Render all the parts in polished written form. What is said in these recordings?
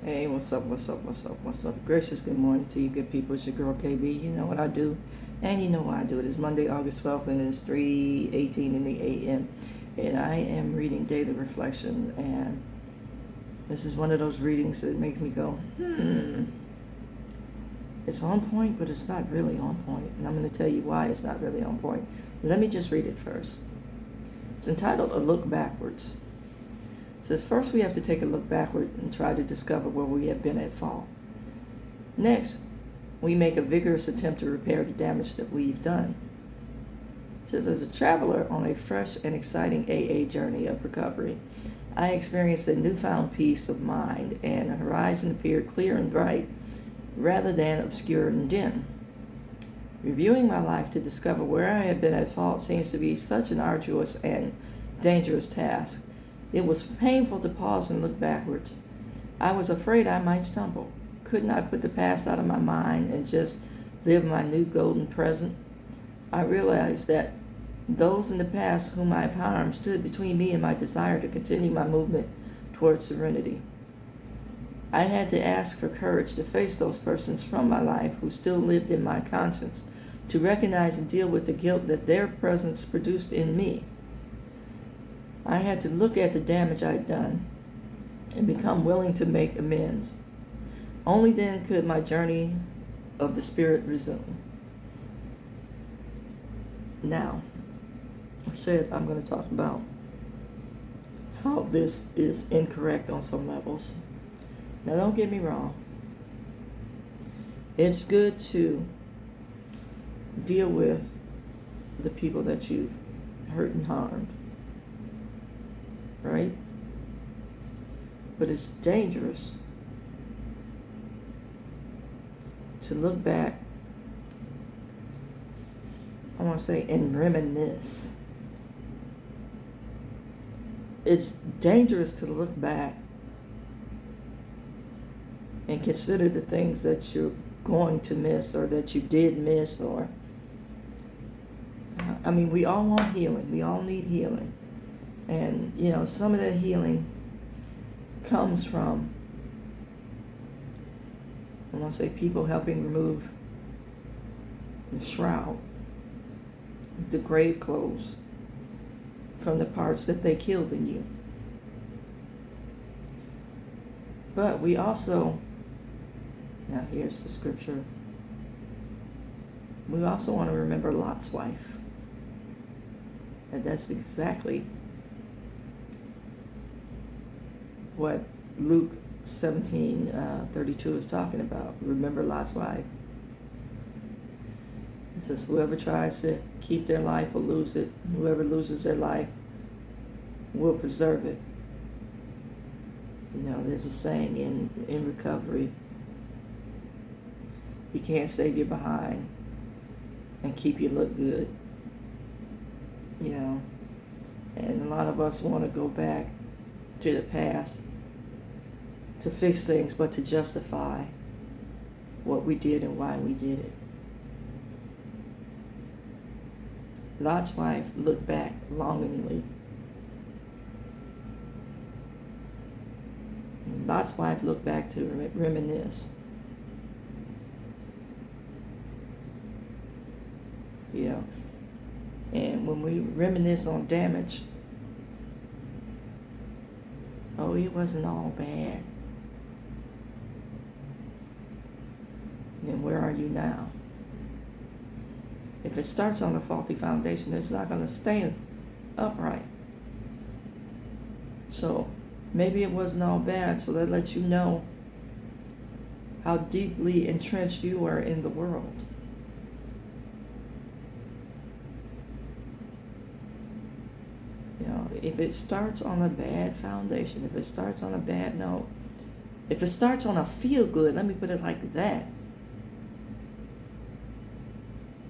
Hey, what's up? Gracious good morning to you good people. It's your girl KB. You know what I do, and you know why I do it. It's Monday, August 12th, and it's 3:18 in the a.m. And I am reading Daily Reflection, and this is one of those readings that makes me go, It's on point, but it's not really on point. And I'm going to tell you why it's not really on point. Let me just read it first. It's entitled A Look Backwards. It says, first we have to take a look backward and try to discover where we have been at fault. Next, we make a vigorous attempt to repair the damage that we've done. It says, as a traveler on a fresh and exciting AA journey of recovery, I experienced a newfound peace of mind, and a horizon appeared clear and bright rather than obscure and dim. Reviewing my life to discover where I had been at fault seems to be such an arduous and dangerous task. It was painful to pause and look backwards. I was afraid I might stumble. Couldn't I put the past out of my mind and just live my new golden present? I realized that those in the past whom I've harmed stood between me and my desire to continue my movement towards serenity. I had to ask for courage to face those persons from my life who still lived in my conscience, to recognize and deal with the guilt that their presence produced in me. I had to look at the damage I'd done and become willing to make amends. Only then could my journey of the Spirit resume. Now, I said I'm going to talk about how this is incorrect on some levels. Now, don't get me wrong. It's good to deal with the people that you've hurt and harmed, right? But it's dangerous to look back, I want to say, and reminisce. It's dangerous to look back and consider the things that you're going to miss or that you did miss, or we all want healing. We all need healing. And, some of that healing comes from, I want to say, people helping remove the shroud, the grave clothes from the parts that they killed in you. But we also, now here's the scripture, we also want to remember Lot's wife. And that's exactly what Luke 17:32 is talking about. Remember Lot's wife. It says, whoever tries to keep their life will lose it. Whoever loses their life will preserve it. There's a saying in recovery, you can't save your behind and keep you look good. And a lot of us want to go back to the past to fix things, but to justify what we did and why we did it. Lot's wife looked back longingly. Lot's wife looked back to reminisce. And when we reminisce on damage, it wasn't all bad. Then where are you now? If it starts on a faulty foundation, it's not going to stay upright. So maybe it wasn't all bad, so that lets you know how deeply entrenched you are in the world. If it starts on a bad foundation, if it starts on a bad note, if it starts on a feel good, let me put it like that,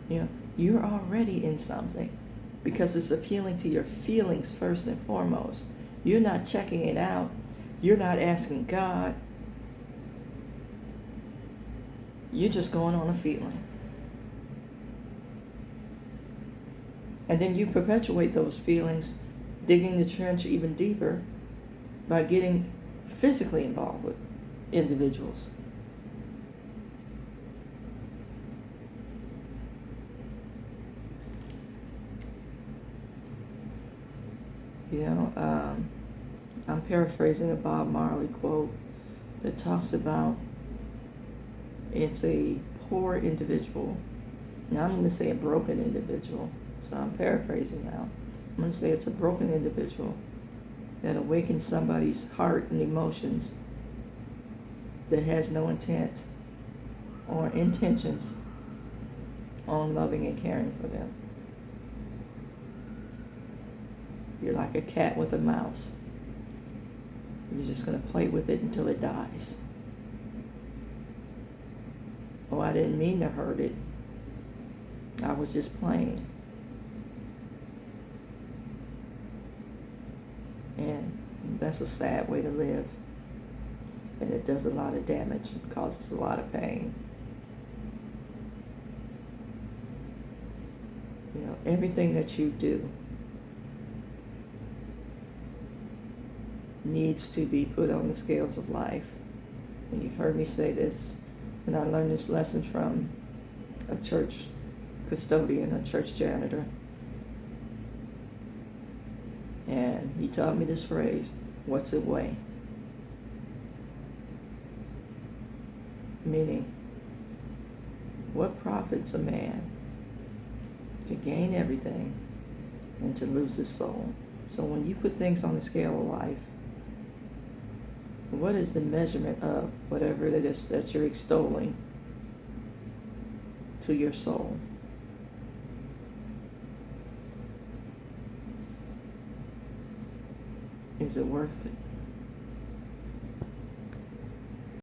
you're already in something, because it's appealing to your feelings first and foremost. You're not checking it out. You're not asking God. You're just going on a feeling. And then you perpetuate those feelings, digging the trench even deeper by getting physically involved with individuals. You know, I'm paraphrasing a Bob Marley quote that talks about it's a poor individual. Now I'm going to say a broken individual, so I'm paraphrasing now. I'm going to say it's a broken individual that awakens somebody's heart and emotions that has no intent or intentions on loving and caring for them. You're like a cat with a mouse. You're just going to play with it until it dies. Oh, I didn't mean to hurt it. I was just playing. And that's a sad way to live. And it does a lot of damage and causes a lot of pain. You know, everything that you do needs to be put on the scales of life. And you've heard me say this, and I learned this lesson from a church custodian, a church janitor. And he taught me this phrase, what's it weigh? Meaning, what profits a man to gain everything and to lose his soul? So when you put things on the scale of life, what is the measurement of whatever it is that you're extolling to your soul? Is it worth it?